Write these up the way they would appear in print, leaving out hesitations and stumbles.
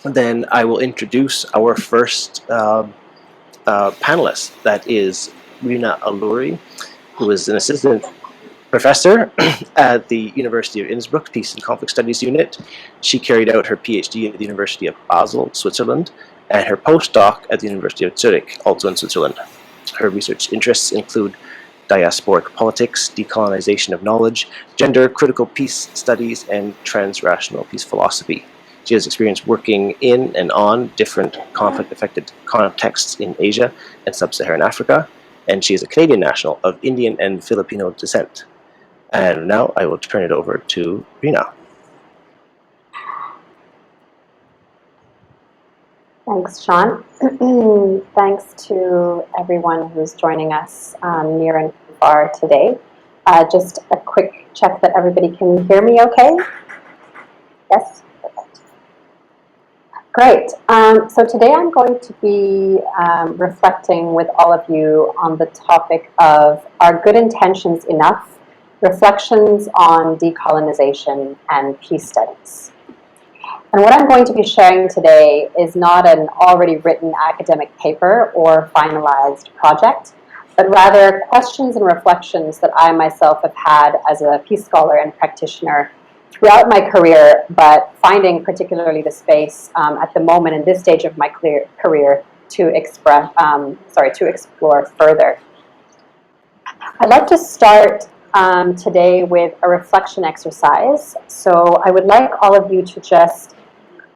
then I will introduce our first panelist. That is Rina Alluri, who is an assistant professor at the University of Innsbruck Peace and Conflict Studies Unit. She carried out her Ph.D. at the University of Basel, Switzerland, and her postdoc at the University of Zurich, also in Switzerland. Her research interests include diasporic politics, decolonization of knowledge, gender critical peace studies, and transrational peace philosophy. She has experience working in and on different conflict-affected contexts in Asia and Sub-Saharan Africa, and she is a Canadian national of Indian and Filipino descent. And now I will turn it over to Rina. Thanks, Sean. Thanks to everyone who's joining us near and far today. Just a quick check that everybody can hear me okay? Yes? Perfect. Great. So today I'm going to be reflecting with all of you on the topic of Are Good Intentions Enough? Reflections on Decolonization and Peace Studies. And what I'm going to be sharing today is not an already written academic paper or finalized project, but rather questions and reflections that I myself have had as a peace scholar and practitioner throughout my career, but finding particularly the space at the moment in this stage of my career to explore further. I'd like to start today with a reflection exercise. So I would like all of you to just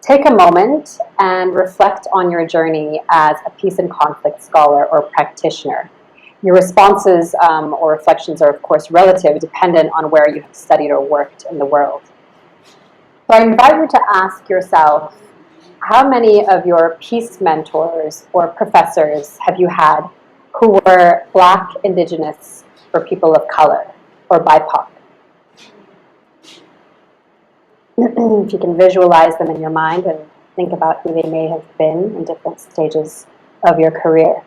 take a moment and reflect on your journey as a peace and conflict scholar or practitioner. Your responses or reflections are, of course, relative, dependent on where you have studied or worked in the world. So I invite you to ask yourself, how many of your peace mentors or professors have you had who were Black, Indigenous, or people of color, or BIPOC? If you can visualize them in your mind and think about who they may have been in different stages of your career.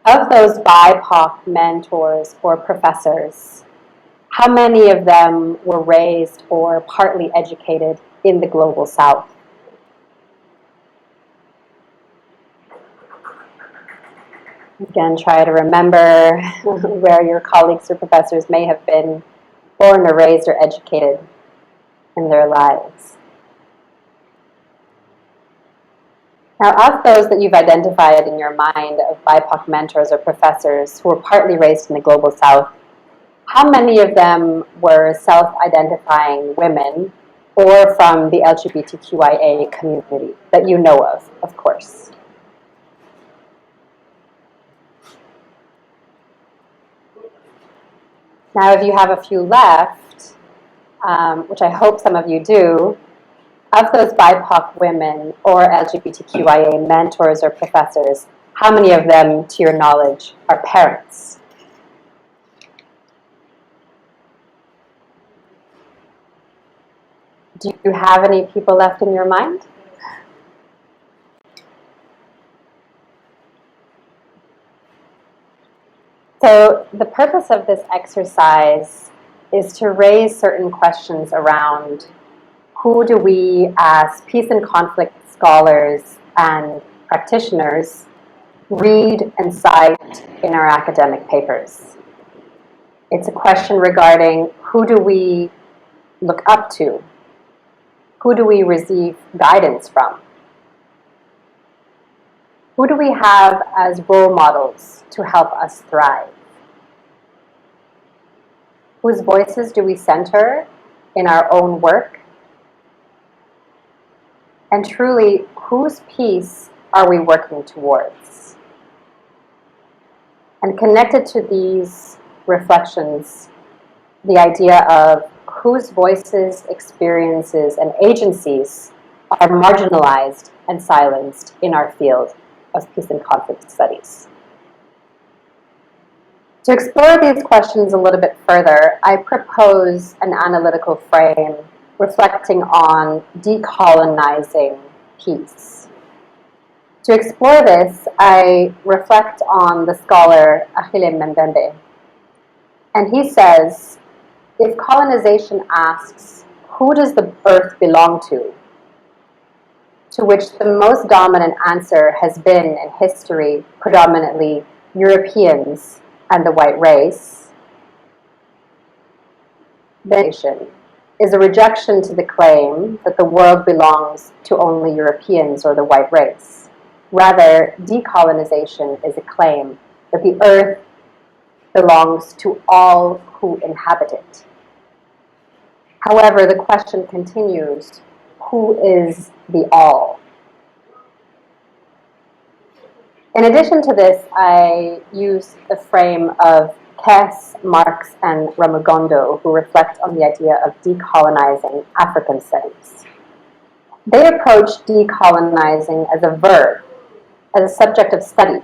Of those BIPOC mentors or professors, how many of them were raised or partly educated in the Global South? Again, try to remember where your colleagues or professors may have been born or raised or educated in their lives. Now, of those that you've identified in your mind of BIPOC mentors or professors who were partly raised in the Global South, how many of them were self-identifying women or from the LGBTQIA community that you know of course? Now, if you have a few left, which I hope some of you do, of those BIPOC women or LGBTQIA mentors or professors, how many of them, to your knowledge, are parents? Do you have any people left in your mind? So the purpose of this exercise is to raise certain questions around who do we, as peace and conflict scholars and practitioners, read and cite in our academic papers. It's a question regarding who do we look up to? Who do we receive guidance from? Who do we have as role models to help us thrive? Whose voices do we center in our own work? And truly, whose peace are we working towards? And connected to these reflections, the idea of whose voices, experiences, and agencies are marginalized and silenced in our field of peace and conflict studies. To explore these questions a little bit further, I propose an analytical frame reflecting on decolonizing peace. To explore this, I reflect on the scholar Achille Mbembe. And he says, if colonization asks, who does the earth belong to which the most dominant answer has been in history predominantly Europeans and the white race, is a rejection to the claim that the world belongs to only Europeans or the white race. Rather, decolonization is a claim that the earth belongs to all who inhabit it. However, the question continues, who is the all? In addition to this, I use the frame of Kess, Marx, and Ramagondo, who reflect on the idea of decolonizing African studies. They approach decolonizing as a verb, as a subject of study,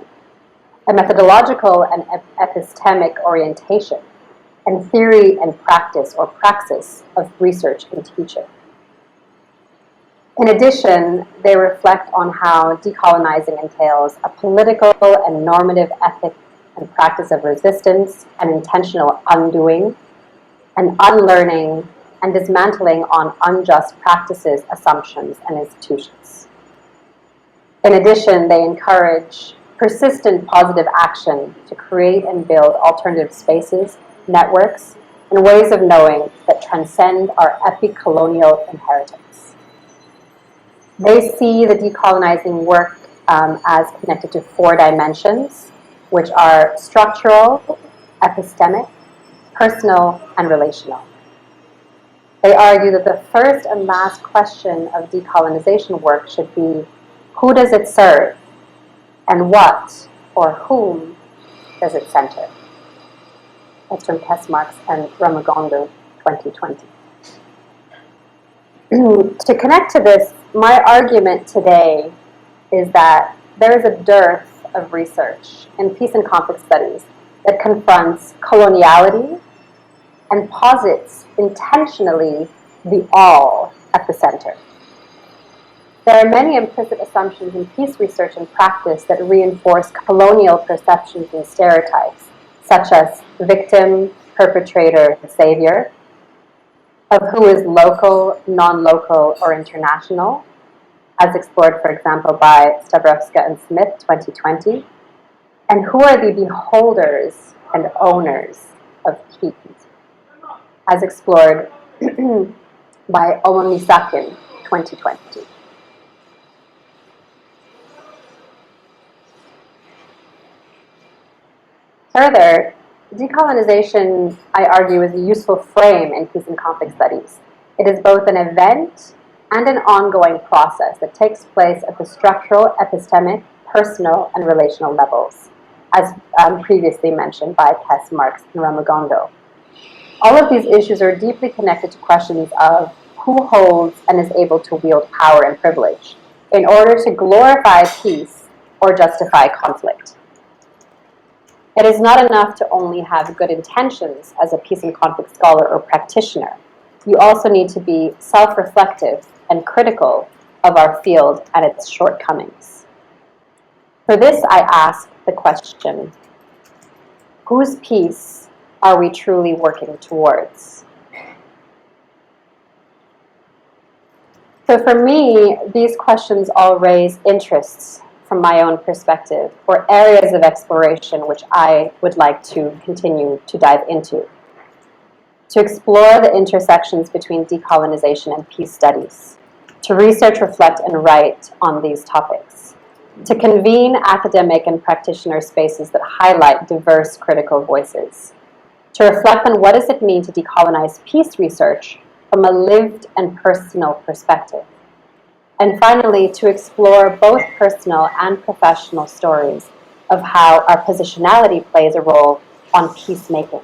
a methodological and epistemic orientation, and theory and practice or praxis of research and teaching. In addition, they reflect on how decolonizing entails a political and normative ethic and practice of resistance and intentional undoing, and unlearning and dismantling on unjust practices, assumptions, and institutions. In addition, they encourage persistent positive action to create and build alternative spaces, networks, and ways of knowing that transcend our epicolonial inheritance. They see the decolonizing work as connected to 4 dimensions, which are structural, epistemic, personal, and relational. They argue that the first and last question of decolonization work should be, who does it serve? And what or whom does it center? That's from Kess, Marx, and Ramagondo, 2020. To connect to this, my argument today is that there is a dearth of research in peace and conflict studies that confronts coloniality and posits intentionally the all at the center. There are many implicit assumptions in peace research and practice that reinforce colonial perceptions and stereotypes, such as victim, perpetrator, savior, of who is local, non-local, or international, as explored, for example, by Stabrowska and Smith, 2020, and who are the beholders and owners of peace, as explored by Omomisakin, 2020. Further, decolonization, I argue, is a useful frame in peace and conflict studies. It is both an event and an ongoing process that takes place at the structural, epistemic, personal, and relational levels, as previously mentioned by Kess, Marx, and Ramagondo. All of these issues are deeply connected to questions of who holds and is able to wield power and privilege in order to glorify peace or justify conflict. It is not enough to only have good intentions as a peace and conflict scholar or practitioner. You also need to be self-reflective and critical of our field and its shortcomings. For this, I ask the question, whose peace are we truly working towards? So for me, these questions all raise interests from my own perspective, or areas of exploration which I would like to continue to dive into. To explore the intersections between decolonization and peace studies, to research, reflect, and write on these topics, to convene academic and practitioner spaces that highlight diverse critical voices, to reflect on what does it mean to decolonize peace research from a lived and personal perspective. And finally, to explore both personal and professional stories of how our positionality plays a role on peacemaking.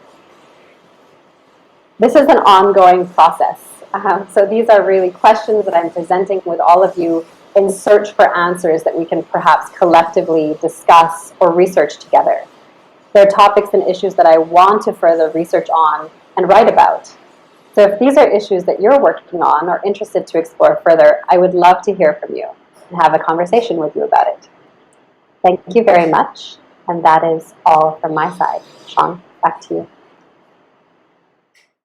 This is an ongoing process. So these are really questions that I'm presenting with all of you in search for answers that we can perhaps collectively discuss or research together. There are topics and issues that I want to further research on and write about. So if these are issues that you're working on or interested to explore further, I would love to hear from you and have a conversation with you about it. Thank you very much. And that is all from my side. Sean, back to you.